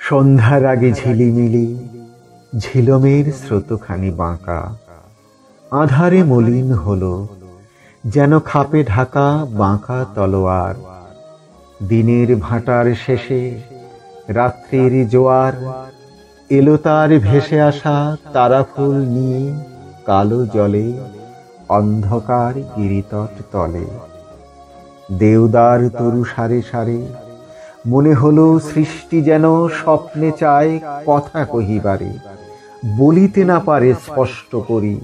সন্ধ্যার আগে ঝিলিমিলি ঝিলমের স্রোতখানি বাঁকা, আধারে মলিন হলো যেন খাপে ঢাকা বাঁকা তলোয়ার। দিনের ভাটার শেষে রাত্রির জোয়ার এলো তার ভেসে আসা তারাফুল নিয়ে কালো জলে অন্ধকার গিরিতট তলে। দেওদার তরু সারে সারে মনে হলো সৃষ্টি যেন স্বপ্নে চায় কথা কহিবারে, বলিতে না পারে স্পষ্ট করি।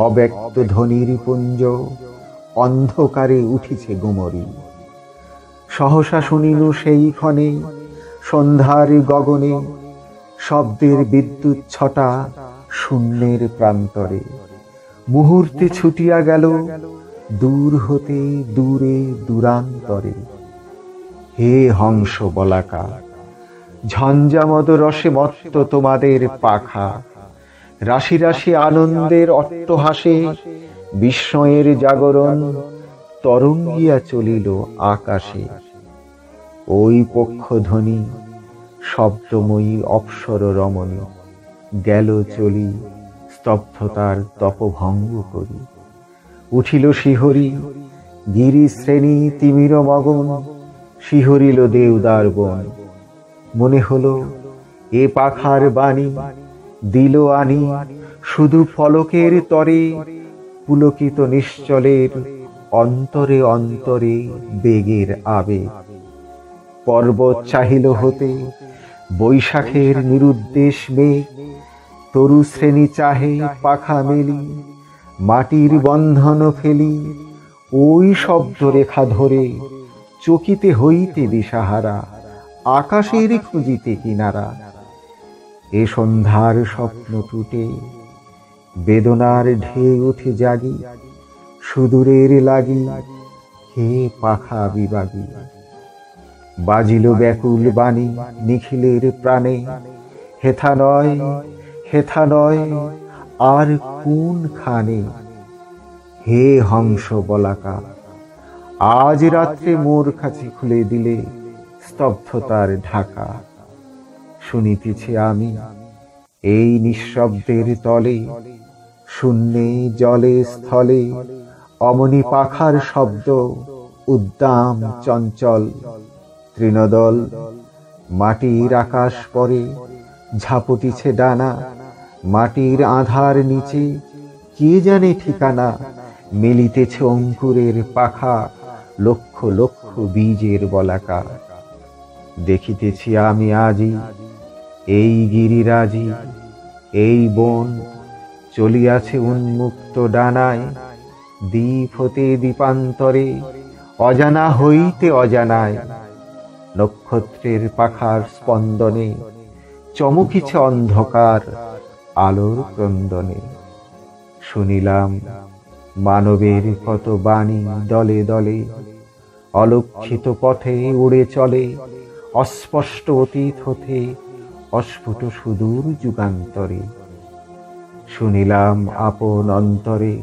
অব্যক্ত ধ্বনির পুঞ্জ অন্ধকারে উঠিছে গুমরি। সহসা শুনিল সেই ক্ষণে সন্ধ্যার গগনে শব্দের বিদ্যুৎ ছটা শূন্যের প্রান্তরে। মুহূর্তে ছুটিয়া গেল দূর হতে দূরে দূরান্তরে। হে হংস বলাকা, ঝঞ্ঝামদ রসে মত্ত তোমাদের পাখা, রাশি রাশি আনন্দের অট্টহাসে বিস্ময়ের জাগরণ তরঙ্গিয়া চলিল আকাশে। ওই পক্ষধ্বনি শব্দময়ী অপ্সর রমণী গেল চলি স্তব্ধতার তপভঙ্গ করি। উঠিল শিহরি গিরি শ্রেণী তিমির মগন, শিহরিল দেওদার বন। মনে হলো এ পাখার বাণী দিল আনি শুধু ফলকের তরে, পুলকিত নিশ্চলের অন্তরে অন্তরে বেগের আবেগ। পর্বত চাহিল হতে বৈশাখের নিরুদ্দেশ মেঘ, তরু শ্রেণী চাহে পাখা মেলি মাটির বন্ধন ফেলি। ওই শব্দ রেখা ধরে চকিতে হইতে দিশাহারা, আকাশের খুঁজিতে কিনারা। এ সন্ধ্যার স্বপ্ন টুটে বেদনার ঢেউ উঠে জাগি, সুদূরের লাগি হে পাখা বিবাগী। বাজিল ব্যাকুল বাণী নিখিলের প্রাণে, হেথা নয় হেথা নয় আর কোন খানে। হে হংস বলাকা, আজ রাত্রে মোর কাছে খুলে দিলে স্তব্ধতার ঢাকা। শুনিতেছি আমি এই নিঃশব্দের তলে, শূন্যে জলে স্থলে অমনি পাখার শব্দ উদ্দাম চঞ্চল। তৃণদল মাটির আকাশ পরে ঝাপটিছে ডানা, মাটির আধার নিচে কে জানে ঠিকানা। মেলিতেছে অঙ্কুরের পাখা লক্ষ লক্ষ বীজের বলাকা। দেখিতেছি আমি আজি এই গিরিরাজি, এই বন চলিয়াছে উন্মুক্ত ডানায়। দ্বীপ হতে দ্বীপান্তরে অজানা হইতে অজানায়, নক্ষত্রের পাখার স্পন্দনে চমকিছে অন্ধকার আলোর ক্রন্দনে। শুনিলাম মানবের কত বাণী দলে দলে, অলক্ষিত পথে উড়ে চলে অস্পষ্ট অতীত হতে অস্ফুট সুদূর যুগান্তরে। শুনিলাম আপন অন্তরে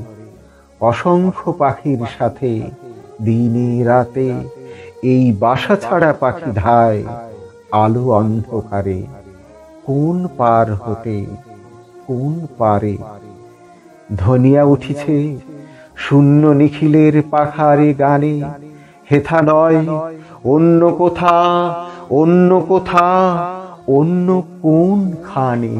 অসংখ্য পাখির সাথে দিনে রাতে এই বাসা ছাড়া পাখি ধায় আলো অন্ধকারে। কোন পার হতে কোন পারে ধনিয়া উঠিছে শূন্য নিখিলের পাখারে গানে। হেথা নয় অন্য কোথা, অন্য কোথা, অন্য কোন খানে।